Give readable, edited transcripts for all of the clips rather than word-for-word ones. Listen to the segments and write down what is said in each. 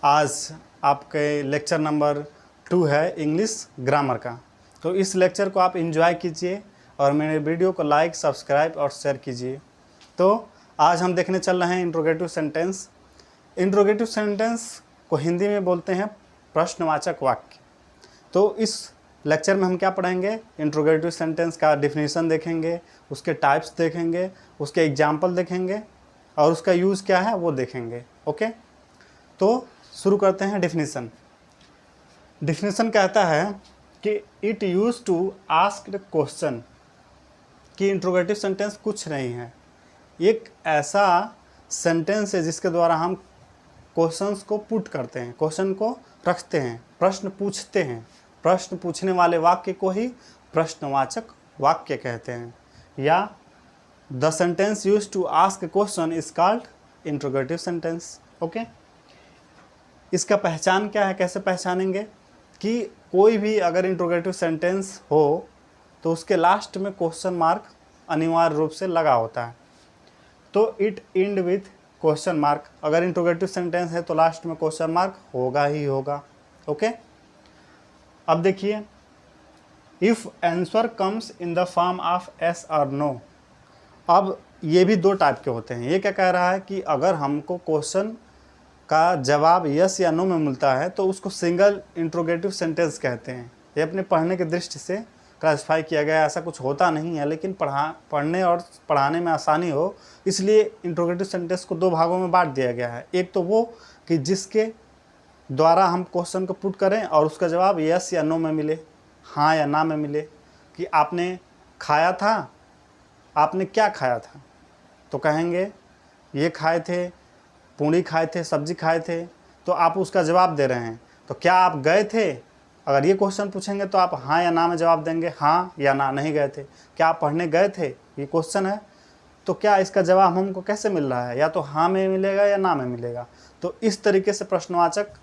आज आपके lecture number 2 है इंग्लिश ग्रामर का। तो इस लेक्चर को आप एंजॉय कीजिए और मेरे वीडियो को लाइक, सब्सक्राइब और शेयर कीजिए। तो आज हम देखने चल रहे हैं इंट्रोगेटिव सेंटेंस। इंट्रोगेटिव सेंटेंस को हिंदी में बोलते हैं प्रश्नवाचक वाक्य। तो इस लेक्चर में हम क्या पढ़ेंगे? इंट्रोगेटिव सेंटेंस का डिफिनीशन देखेंगे, उसके टाइप्स देखेंगे, उसके एग्जाम्पल देखेंगे और उसका यूज़ क्या है वो देखेंगे। ओके, तो शुरू करते हैं। डिफिनीशन कहता है कि it use to ask question, कि इंट्रोगेटिव सेंटेंस कुछ नहीं है, एक ऐसा सेंटेंस है जिसके द्वारा हम क्वेश्चंस को पुट करते हैं, क्वेश्चन को रखते हैं, प्रश्न पूछते हैं। प्रश्न पूछने वाले वाक्य को ही प्रश्नवाचक वाक्य कहते हैं, या the sentence use to ask question is called interrogative sentence. Okay, इसका पहचान क्या है, कैसे पहचानेंगे? कि कोई भी अगर इंट्रोगेटिव सेंटेंस हो तो उसके लास्ट में क्वेश्चन मार्क अनिवार्य रूप से लगा होता है। तो it and with question mark. अगर इंट्रोगेटिव सेंटेंस है तो लास्ट में क्वेश्चन मार्क होगा ही होगा। ओके, अब देखिए, if answer comes in the form of S और नो। अब ये भी दो टाइप के होते हैं। ये क्या कह रहा है कि अगर हमको क्वेश्चन का जवाब यस या नो में मिलता है तो उसको सिंगल इंट्रोगेटिव सेंटेंस कहते हैं। ये अपने पढ़ने की दृष्टि से क्लासिफाई किया गया है। ऐसा कुछ होता नहीं है, लेकिन पढ़ने और पढ़ाने में आसानी हो इसलिए इंट्रोगेटिव सेंटेंस को दो भागों में बांट दिया गया है। एक तो वो कि जिसके द्वारा हम क्वेश्चन को पुट करें और उसका जवाब यस या नो में मिले, हाँ या ना में मिले। कि आपने खाया था, आपने क्या खाया था? तो कहेंगे ये खाए थे, पूड़ी खाए थे, सब्जी खाए थे। तो आप उसका जवाब दे रहे हैं। तो क्या आप गए थे? अगर ये क्वेश्चन पूछेंगे तो आप हाँ या ना में जवाब देंगे, हाँ या ना, नहीं गए थे। क्या आप पढ़ने गए थे? ये क्वेश्चन है। तो क्या इसका जवाब हमको कैसे मिल रहा है? या तो हाँ में मिलेगा या ना में मिलेगा। तो इस तरीके से प्रश्नवाचक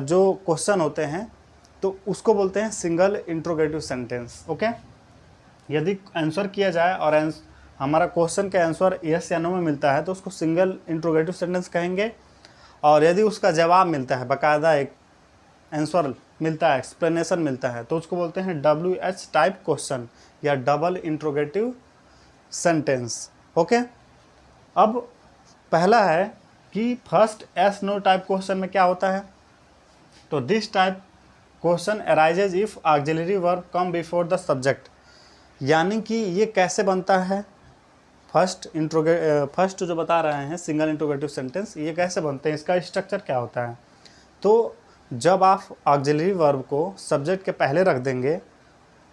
जो क्वेश्चन होते हैं तो उसको बोलते हैं सिंगल इंट्रोगेटिव सेंटेंस। ओके, यदि आंसर किया जाए और हमारा क्वेश्चन का आंसर यस या नो में मिलता है तो उसको सिंगल इंट्रोगेटिव सेंटेंस कहेंगे। और यदि उसका जवाब मिलता है, बाकायदा एक आंसर मिलता है, एक्सप्लेनेशन मिलता है, तो उसको बोलते हैं WH टाइप क्वेश्चन या डबल इंट्रोगेटिव सेंटेंस। ओके, अब पहला है कि first yes no type question में क्या होता है? तो this type question arises if auxiliary verb come before the subject. यानी कि ये कैसे बनता है? फर्स्ट जो बता रहे हैं सिंगल इंट्रोगेटिव सेंटेंस, ये कैसे बनते हैं, इसका स्ट्रक्चर क्या होता है? तो जब आप ऑक्सिलरी वर्ब को सब्जेक्ट के पहले रख देंगे,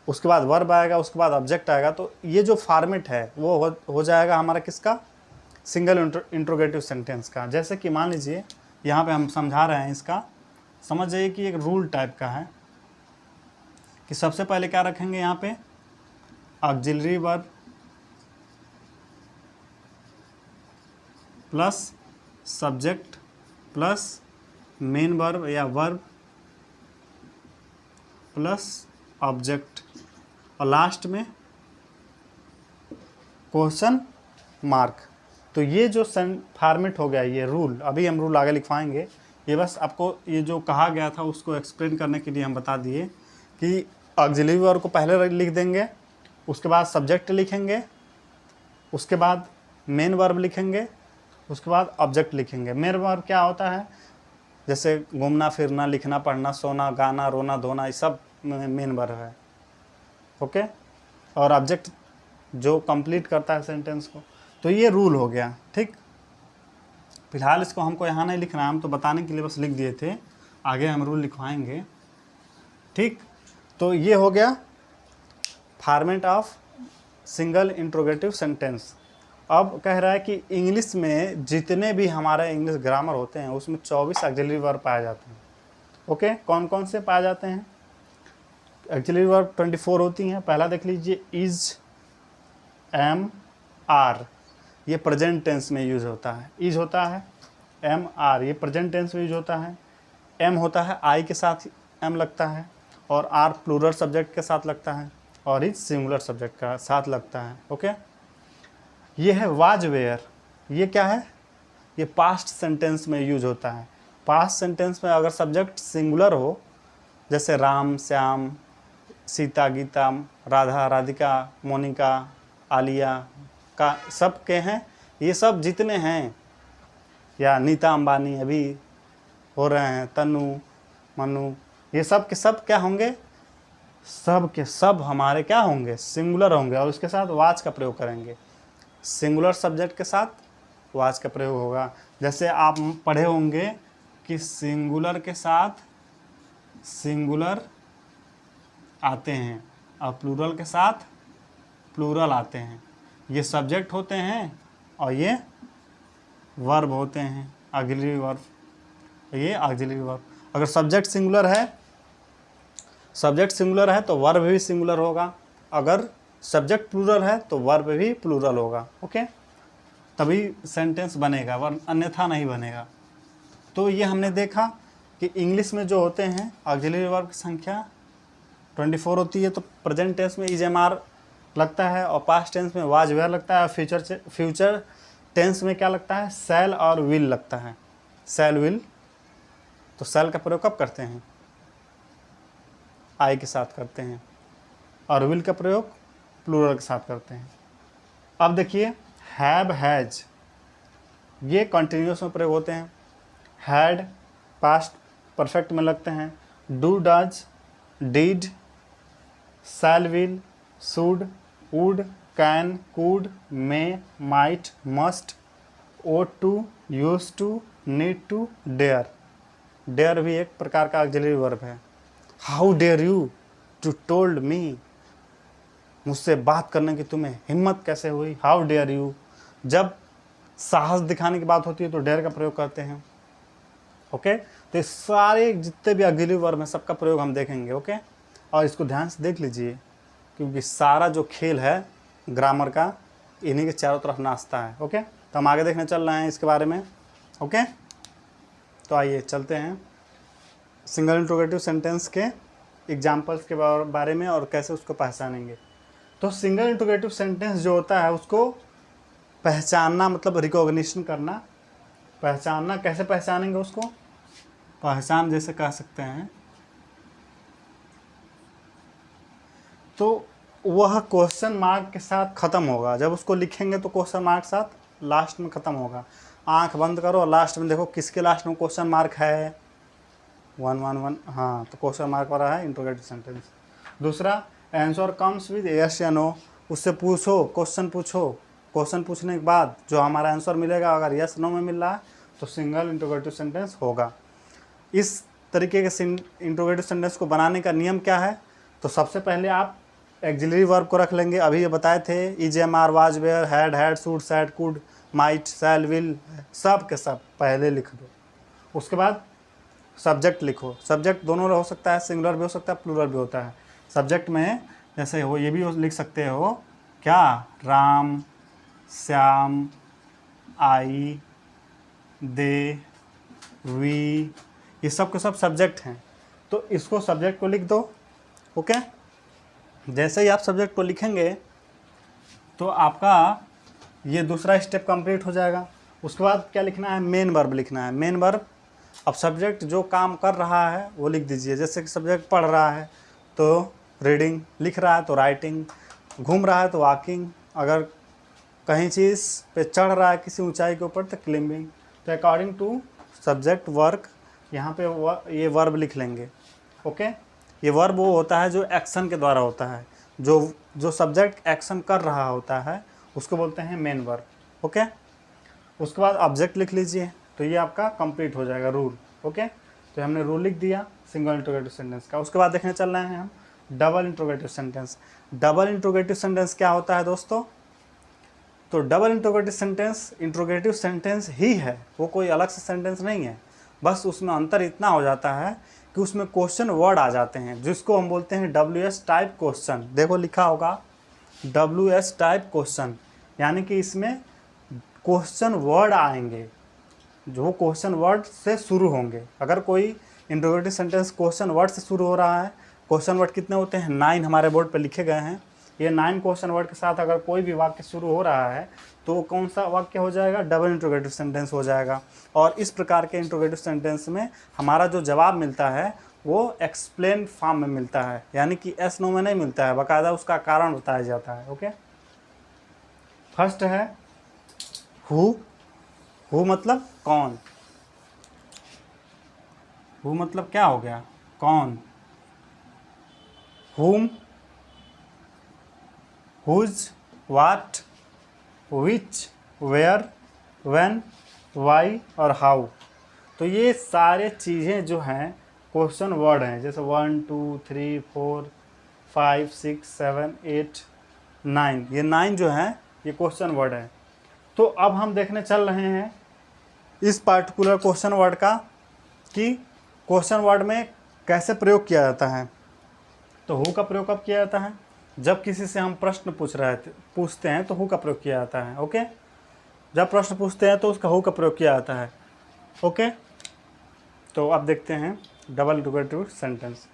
उसके बाद वर्ब आएगा, उसके बाद ऑब्जेक्ट आएगा, तो ये जो फॉर्मेट है वो हो जाएगा हमारा किसका? सिंगल इंट्रोगेटिव सेंटेंस का। जैसे कि मान लीजिए यहाँ पे हम समझा रहे हैं, इसका समझ जाइए कि एक रूल टाइप का है कि सबसे पहले क्या रखेंगे यहाँ पे? Auxiliary verb plus subject plus main verb या वर्ब प्लस ऑब्जेक्ट और लास्ट में क्वेश्चन मार्क। तो ये जो फॉर्मेट हो गया, ये रूल, अभी हम रूल आगे लिखवाएंगे। ये बस आपको ये जो कहा गया था उसको एक्सप्लेन करने के लिए हम बता दिए कि ऑक्सिलरी वर्ब को पहले लिख देंगे, उसके बाद सब्जेक्ट लिखेंगे, उसके बाद मेन वर्ब लिखेंगे, उसके बाद ऑब्जेक्ट लिखेंगे। मेन वर्ब क्या होता है? जैसे घूमना फिरना, लिखना पढ़ना, सोना गाना, रोना धोना, ये सब मेन वर्ब है। ओके, और ऑब्जेक्ट जो कंप्लीट करता है सेंटेंस को। तो ये रूल हो गया। ठीक, फिलहाल इसको हमको यहाँ नहीं लिखना है, हम तो बताने के लिए बस लिख दिए थे, आगे हम रूल लिखवाएंगे। ठीक, तो ये हो गया format of single interrogative sentence. अब कह रहा है कि इंग्लिश में जितने भी हमारे इंग्लिश ग्रामर होते हैं उसमें 24 ऑक्सिलरी वर्ब पाए जाते हैं। ओके, कौन कौन से पाए जाते हैं? ऑक्सिलरी वर्ब 24 होती हैं। पहला देख लीजिए, इज, एम, आर, ये प्रेजेंट टेंस में यूज होता है। इज होता है, एम, आर, ये प्रेजेंट टेंस में यूज होता है। एम होता है, आई के साथ एम लगता है, और आर प्लूरल सब्जेक्ट के साथ लगता है, और इज सिंगुलर सब्जेक्ट का साथ लगता है। ओके, ये है वाज वेयर। ये क्या है? ये पास्ट सेंटेंस में यूज होता है। पास्ट सेंटेंस में अगर सब्जेक्ट सिंगुलर हो, जैसे राम, श्याम, सीता, गीता, राधा, राधिका, मोनिका, आलिया का सब के हैं, ये सब जितने हैं, या नीता अंबानी अभी हो रहे हैं, तनु, मनु, ये सब के सब क्या होंगे, सब के सब हमारे क्या होंगे, सिंगुलर होंगे। और उसके साथ वाच का प्रयोग करेंगे, सिंगुलर सब्जेक्ट के साथ वाच का प्रयोग होगा। जैसे आप पढ़े होंगे कि सिंगुलर के साथ सिंगुलर आते हैं और प्लूरल के साथ प्लूरल आते हैं। ये सब्जेक्ट होते हैं और ये वर्ब होते हैं, ऑक्सिलरी वर्ब, ये ऑक्सिलरी वर्ब। अगर सब्जेक्ट सिंगुलर है तो वर्ब भी सिंगुलर होगा, अगर सब्जेक्ट प्लूरल है तो वर्ब भी प्लूरल होगा। ओके, तभी सेंटेंस बनेगा, वरना अन्यथा नहीं बनेगा। तो ये हमने देखा कि इंग्लिश में जो होते हैं ऑक्सिलरी वर्ब की संख्या 24 होती है। तो प्रेजेंट टेंस में इज एम आर लगता है और पास्ट टेंस में वाज वेयर लगता है, और फ्यूचर टेंस में क्या लगता है, शैल और विल लगता है, शैल विल। तो शैल का प्रयोग कब करते हैं, आई के साथ करते हैं, और विल का प्रयोग प्लूरल के साथ करते हैं। अब देखिए हैव, हैज, ये कंटिन्यूस में प्रयोग होते हैं। हैड पास्ट परफेक्ट में लगते हैं, do, does, did, shall, will, should, would, can, could, may, might, must, ought to, use to, need to, dare. Dare भी एक प्रकार का ऑक्सिलरी वर्ब है। How dare you to told me, मुझसे बात करने की तुम्हें हिम्मत कैसे हुई, हाउ डेयर यू। जब साहस दिखाने की बात होती है तो डेयर का प्रयोग करते हैं। ओके, तो ये सारे जितने भी ऑक्सिलरी वर्ब हैं सबका प्रयोग हम देखेंगे। ओके, और इसको ध्यान से देख लीजिए, क्योंकि सारा जो खेल है ग्रामर का इन्हीं के चारों तरफ नाचता है। ओके, तो हम आगे देखने चल रहे हैं इसके बारे में। ओके, तो आइए चलते हैं सिंगल इंट्रोगेटिव सेंटेंस के एग्जाम्पल्स के बारे में और कैसे उसको पहचानेंगे। तो सिंगल इंट्रोगेटिव सेंटेंस जो होता है उसको पहचानना मतलब रिकॉग्निशन करना। पहचानना, कैसे पहचानेंगे उसको, पहचान जैसे कह सकते हैं, तो वह क्वेश्चन मार्क के साथ ख़त्म होगा। जब उसको लिखेंगे तो क्वेश्चन मार्क के साथ लास्ट में ख़त्म होगा। आंख बंद करो और लास्ट में देखो किसके लास्ट में क्वेश्चन मार्क है, 111, हाँ, तो क्वेश्चन मार्क वाला है इंट्रोगेटिव सेंटेंस। दूसरा, आंसर कम्स विद यस या नो, उससे पूछो, क्वेश्चन पूछो, क्वेश्चन पूछने के बाद जो हमारा आंसर मिलेगा अगर यस नो में मिल रहा है तो सिंगल इंट्रोगेटिव सेंटेंस होगा। इस तरीके के इंट्रोगेटिव सेंटेंस को बनाने का नियम क्या है, तो सबसे पहले आप ऑक्सिलरी वर्ब को रख लेंगे। अभी ये बताए थे, is, am, are, was, were, had, should, said, could, might, shall, will, सब के सब पहले लिख दो। उसके बाद सब्जेक्ट लिखो। सब्जेक्ट दोनों हो सकता है, सिंगुलर भी हो सकता है, प्लूरल भी होता है। सब्जेक्ट में जैसे हो ये भी लिख सकते हो क्या, राम, श्याम, आई, दे, वी, ये सब के सब सब्जेक्ट हैं। तो इसको सब्जेक्ट को लिख दो। ओके, जैसे ही आप सब्जेक्ट को लिखेंगे तो आपका ये दूसरा स्टेप कंप्लीट हो जाएगा। उसके बाद क्या लिखना है, मेन वर्ब लिखना है। मेन वर्ब, अब सब्जेक्ट जो काम कर रहा है वो लिख दीजिए। जैसे कि सब्जेक्ट पढ़ रहा है तो रीडिंग, लिख रहा है तो राइटिंग, घूम रहा है तो वॉकिंग, अगर कहीं चीज़ पे चढ़ रहा है किसी ऊंचाई के ऊपर तो क्लाइंबिंग। तो अकॉर्डिंग टू सब्जेक्ट वर्क यहाँ पे ये वर्ब लिख लेंगे। ओके, ये वर्ब वो होता है जो एक्शन के द्वारा होता है, जो सब्जेक्ट एक्शन कर रहा होता है उसको बोलते हैं मेन वर्ब। ओके, उसके बाद ऑब्जेक्ट लिख लीजिए, तो ये आपका कंप्लीट हो जाएगा रूल। ओके, तो हमने रूल लिख दिया सिंगल इंट्रोगेटिव सेंटेंस का। उसके बाद देखने चल रहे हैं हम double interrogative sentence. Double interrogative sentence क्या होता है दोस्तों, तो डबल इंट्रोगेटिव सेंटेंस ही है, वो कोई अलग से सेंटेंस नहीं है। बस उसमें अंतर इतना हो जाता है कि उसमें क्वेश्चन वर्ड आ जाते हैं, जिसको हम बोलते हैं WS टाइप क्वेश्चन। देखो लिखा होगा WS टाइप क्वेश्चन, यानी कि इसमें क्वेश्चन वर्ड आएंगे जो क्वेश्चन वर्ड से शुरू होंगे। अगर कोई इंट्रोगेटिव सेंटेंस क्वेश्चन वर्ड से शुरू हो रहा है, क्वेश्चन वर्ड कितने होते हैं, 9 हमारे बोर्ड पे लिखे गए हैं। ये 9 क्वेश्चन वर्ड के साथ अगर कोई भी वाक्य शुरू हो रहा है तो वो कौन सा वाक्य हो जाएगा, डबल इंट्रोगेटिव सेंटेंस हो जाएगा। और इस प्रकार के इंट्रोगेटिव सेंटेंस में हमारा जो जवाब मिलता है वो एक्सप्लेन फॉर्म में मिलता है, यानी कि एस नो में नहीं मिलता है, बाकायदा उसका कारण बताया जाता है। ओके, फर्स्ट है हु मतलब कौन, हु मतलब क्या हो गया, कौन। whom, whose, what, which, where, when, why और how। तो ये सारे चीज़ें जो हैं क्वेश्चन वर्ड हैं, जैसे 1 2 3 4 5 6 7 8 9, ये 9 जो हैं ये क्वेश्चन वर्ड हैं। तो अब हम देखने चल रहे हैं इस पार्टिकुलर क्वेश्चन वर्ड का कि क्वेश्चन वर्ड में कैसे प्रयोग किया जाता है। तो हु का प्रयोग कब किया जाता है, जब किसी से हम प्रश्न पूछते हैं तो हु का प्रयोग किया जाता है। ओके, जब प्रश्न पूछते हैं तो उसका हु का प्रयोग किया जाता है। ओके, तो अब देखते हैं डबल इंट्रोगेटिव सेंटेंस।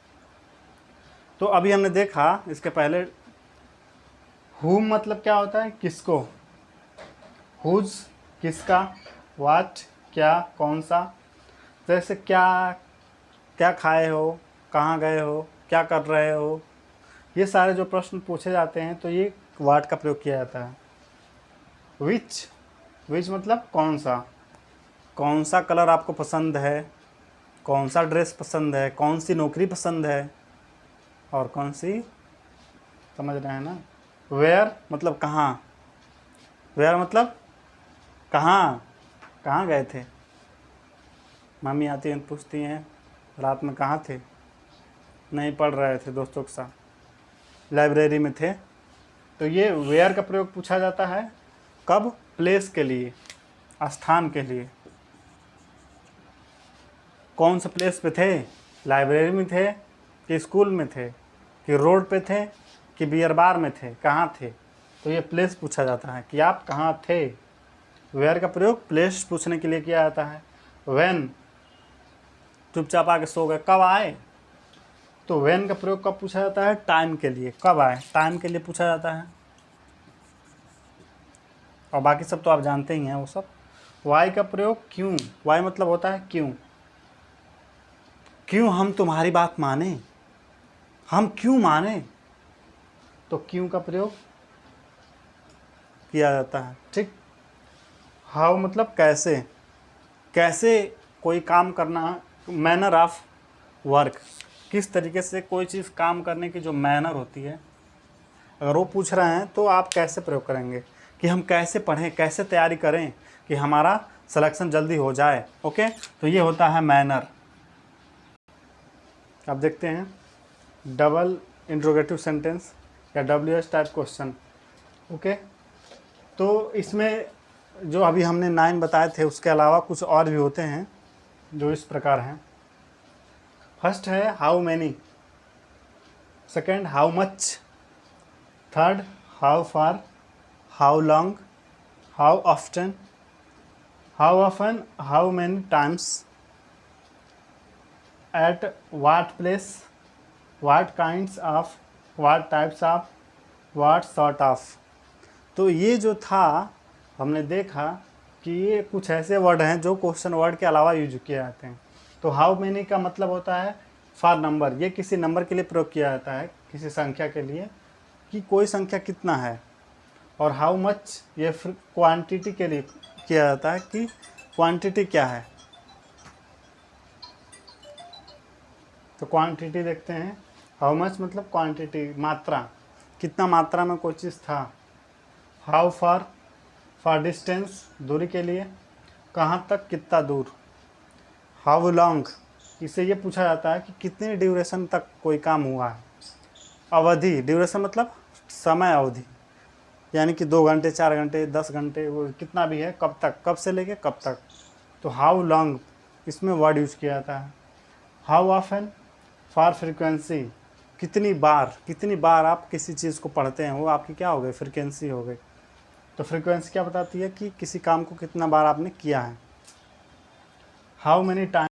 तो अभी हमने देखा इसके पहले हु मतलब क्या होता है, किसको, हुज किसका, वाट क्या कौन सा, जैसे क्या खाए हो, कहाँ गए हो, क्या कर रहे हो, ये सारे जो प्रश्न पूछे जाते हैं तो ये वाट का प्रयोग किया जाता है। विच मतलब कौन सा कलर आपको पसंद है, कौन सा ड्रेस पसंद है, कौन सी नौकरी पसंद है, और कौन सी, समझ रहे हैं ना। वेयर मतलब कहाँ, वेयर मतलब कहाँ गए थे, मम्मी आती हैं पूछती हैं रात में कहाँ थे, नहीं पढ़ रहे थे दोस्तों के साथ, लाइब्रेरी में थे। तो ये वेयर का प्रयोग पूछा जाता है कब, प्लेस के लिए, स्थान के लिए। कौन से प्लेस पे थे, लाइब्रेरी में थे कि स्कूल में थे कि रोड पे थे कि बियर बार में थे, कहाँ थे। तो ये प्लेस पूछा जाता है कि आप कहाँ थे। वेयर का प्रयोग प्लेस पूछने के लिए किया जाता है। व्हेन चुपचाप आके सो गए, कब आए। तो व्हेन का प्रयोग कब पूछा जाता है, टाइम के लिए, कब आए, टाइम के लिए पूछा जाता है। और बाकी सब तो आप जानते ही हैं वो सब। वाई का प्रयोग क्यों, वाई मतलब होता है क्यों हम तुम्हारी बात माने, हम क्यों माने, तो क्यों का प्रयोग किया जाता है। ठीक। हाउ मतलब कैसे कोई काम करना, मैनर ऑफ वर्क, किस तरीके से कोई चीज़ काम करने की जो मैनर होती है, अगर वो पूछ रहे हैं तो आप कैसे प्रयोग करेंगे कि हम कैसे पढ़ें, कैसे तैयारी करें कि हमारा सिलेक्शन जल्दी हो जाए। ओके, तो ये होता है मैनर। अब देखते हैं डबल इंट्रोगेटिव सेंटेंस या WH टाइप क्वेश्चन। ओके, तो इसमें जो अभी हमने 9 बताए थे उसके अलावा कुछ और भी होते हैं जो इस प्रकार हैं। फर्स्ट है how many, second how much, third how far, how long, how often, how many times, at what place, what kinds of, what types of, what sort of. तो ये जो था हमने देखा कि ये कुछ ऐसे वर्ड हैं जो क्वेश्चन वर्ड के अलावा यूज किए जाते हैं। तो हाउ मेनी का मतलब होता है फॉर नंबर, ये किसी नंबर के लिए प्रयोग किया जाता है, किसी संख्या के लिए कि कोई संख्या कितना है। और हाउ मच ये फिर क्वांटिटी के लिए किया जाता है कि क्वांटिटी क्या है। तो क्वांटिटी देखते हैं, हाउ मच मतलब क्वांटिटी, मात्रा, कितना मात्रा में कोई चीज़ था। हाउ फार, फॉर डिस्टेंस, दूरी के लिए, कहाँ तक, कितना दूर। हाउ लॉन्ग, इससे ये पूछा जाता है कि कितनी ड्यूरेशन तक कोई काम हुआ है। अवधि, ड्यूरेशन मतलब समय अवधि, यानी कि 2 घंटे 4 घंटे 10 घंटे, वो कितना भी है, कब तक, कब से लेके कब तक। तो हाउ लॉन्ग इसमें वर्ड यूज किया जाता है। हाउ ऑफन, फॉर फ्रिक्वेंसी, कितनी बार आप किसी चीज़ को पढ़ते हैं, वो आपकी क्या हो गई, फ्रिक्वेंसी हो गई। तो फ्रीक्वेंसी क्या बताती है कि किसी काम को कितना बार आपने किया है। How many time